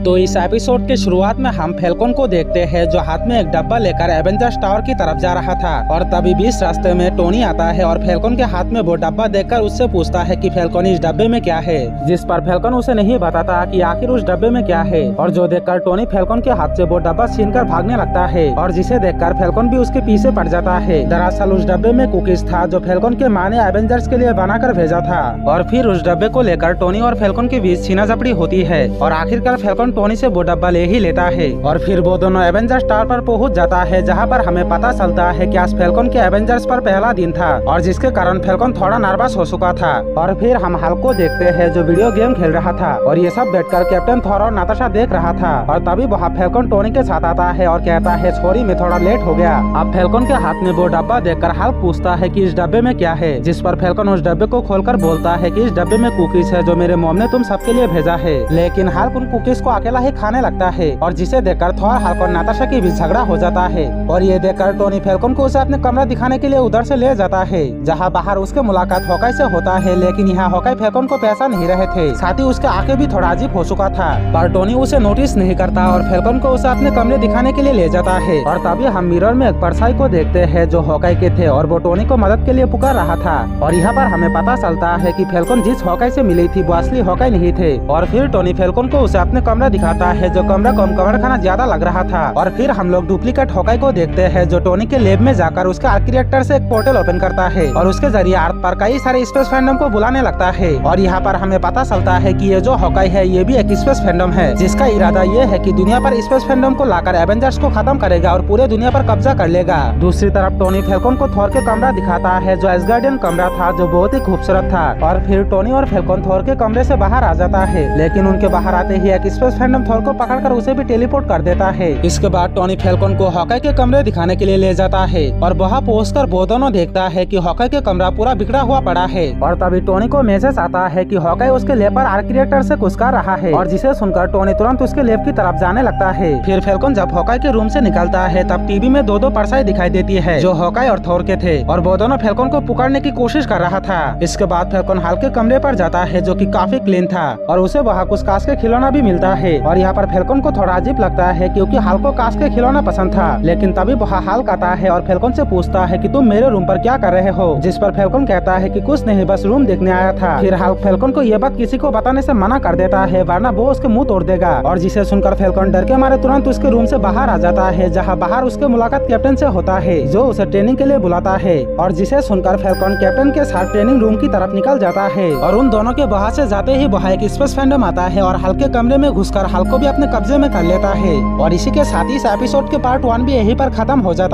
तो इस एपिसोड के शुरुआत में हम फैल्कन को देखते हैं जो हाथ में एक डब्बा लेकर एवेंजर्स टावर की तरफ जा रहा था और तभी बीच रास्ते में टोनी आता है और फैल्कन के हाथ में वो डब्बा देखकर उससे पूछता है कि फैल्कन इस डब्बे में क्या है, जिस पर फैल्कन उसे नहीं बताता कि आखिर उस डब्बे में क्या है। और जो देखकर टोनी फैल्कन के हाथ से वो डब्बा छीनकर भागने लगता है और जिसे देखकर फैल्कन भी उसके पीछे पड़ जाता है। दरअसल उस डब्बे में कुकीज था जो फैल्कन के माँ ने एवेंजर्स के लिए बनाकर भेजा था और फिर उस डब्बे को लेकर टोनी और फैल्कन के बीच छीना झपड़ी होती है और आखिरकार फैल्कन टोनी से वो डब्बा ले ही लेता है और फिर वो दोनों एवेंजर्स टावर पर पहुंच जाता है, जहां पर हमें पता चलता है कि आज फैल्कन के एवेंजर्स पर पहला दिन था और जिसके कारण फैल्कन थोड़ा नर्वस हो चुका था। और फिर हम हल्क को देखते हैं जो वीडियो गेम खेल रहा था और ये सब बैठकर कैप्टन थॉर और नाताशा देख रहा था। और तभी वहाँ फैल्कन टोनी के साथ आता है और कहता है सॉरी मैं थोड़ा लेट हो गया। अब फैल्कन के हाथ में वो डब्बा देखकर हल्क पूछता है कि इस डब्बे में क्या है, जिस पर फैल्कन उस डब्बे को खोलकर बोलता है कि इस डब्बे में कुकीज है जो मेरे मॉम ने तुम सबके लिए भेजा है। लेकिन हल्क उन कुकीज को अकेला ही खाने लगता है और जिसे देखकर थॉर, हल्क और नाताशा के बीच झगड़ा हो जाता है। और ये देखकर टोनी फैल्कन को उसे अपने कमरा दिखाने के लिए उधर से ले जाता है, जहाँ बाहर उसके मुलाकात हॉकाई से होता है। लेकिन यहाँ हॉकाई फैल्कन को पैसा नहीं रहे थे, साथ ही उसके आंखें भी थोड़ा अजीब हो चुका था, पर टोनी उसे नोटिस नहीं करता और फैल्कन को उसे अपने कमरे दिखाने के लिए ले जाता है। और तभी हम मिरर में एक परछाई को देखते हैं जो हॉकाई के थे और वो टोनी को मदद के लिए पुकार रहा था। और यहाँ पर हमें पता चलता है कि फैल्कन जिस हॉकाई से मिली थी वो असली हॉकाई नहीं थे। और फिर टोनी फैल्कन को उसे अपने कमरा दिखाता है जो कमरा कम कमर खाना ज्यादा लग रहा था। और फिर हम लोग डुप्लीकेट हॉकाई को देखते हैं जो टोनी के लैब में जाकर उसके आर्क रिएक्टर से एक पोर्टल ओपन करता है और उसके जरिए अर्थ पर कई सारे स्पेस फैंडम को बुलाने लगता है। और यहाँ पर हमें पता चलता है कि ये जो हॉकाई है ये भी एक स्पेस फैंडम है जिसका इरादा ये है कि दुनिया पर स्पेस फैंडम को लाकर एवेंजर्स को खत्म करेगा और पूरे दुनिया पर कब्जा कर लेगा। दूसरी तरफ टोनी फैल्कन को थॉर के कमरा दिखाता है जो एसगार्डियन कमरा था जो बहुत ही खूबसूरत था। और फिर टोनी और फैल्कन थॉर के कमरे से बाहर आ जाता है, लेकिन उनके बाहर आते ही एक स्पेस फैंडम थॉर को पकड़कर उसे भी टेलीपोर्ट कर देता है। इसके बाद टोनी फैल्कन को हॉकाई के कमरे दिखाने के लिए ले जाता है और वहाँ पहुंचकर वो दोनों देखता है कि हॉकाई के कमरा पूरा बिगड़ा हुआ पड़ा है। और तभी टोनी को मैसेज आता है कि हॉकाई उसके लैब पर आर्क रिएक्टर से कुछ कर रहा है और जिसे सुनकर टोनी तुरंत उसके लैब की तरफ जाने लगता है। फिर फैल्कन जब हॉकाई के रूम से निकलता है तब टीवी में दो परछाई दिखाई देती है जो हॉकाई और थॉर के थे और वो दोनों फैल्कन को पुकारने की कोशिश कर रहा था। इसके बाद फैल्कन हल्क के कमरे पर जाता है जो कि काफी क्लीन था और उसे वहाँ कुछ कांच के खिलौना भी मिलता है। और यहाँ पर फैल्कन को थोड़ा अजीब लगता है क्योंकि हल्क को कांच के खिलौना पसंद था। लेकिन तभी वहाँ हल्क आता है और फैल्कन से पूछता है कि तुम मेरे रूम पर क्या कर रहे हो, जिस पर फैल्कन कहता है कि कुछ नहीं बस रूम देखने आया था। फिर हल्क फैल्कन को ये बात किसी को बताने से मना कर देता है वरना वो उसके मुंह तोड़ देगा। और जिसे सुनकर फैल्कन डर के मारे तुरंत उसके रूम से बाहर आ जाता है, जहाँ बाहर उसके मुलाकात कैप्टन से होता है जो उसे ट्रेनिंग के लिए बुलाता है। और जिसे सुनकर फैल्कन कैप्टन के साथ ट्रेनिंग रूम की तरफ निकल जाता है और उन दोनों के वहाँ से जाते ही वहाँ एक स्पेस फैंडम आता है और हल्क के कमरे में घुसकर हल्क को भी अपने कब्जे में कर लेता है। और इसी के साथ ही इस एपिसोड के पार्ट 1 भी यहीं पर खत्म हो जाता है।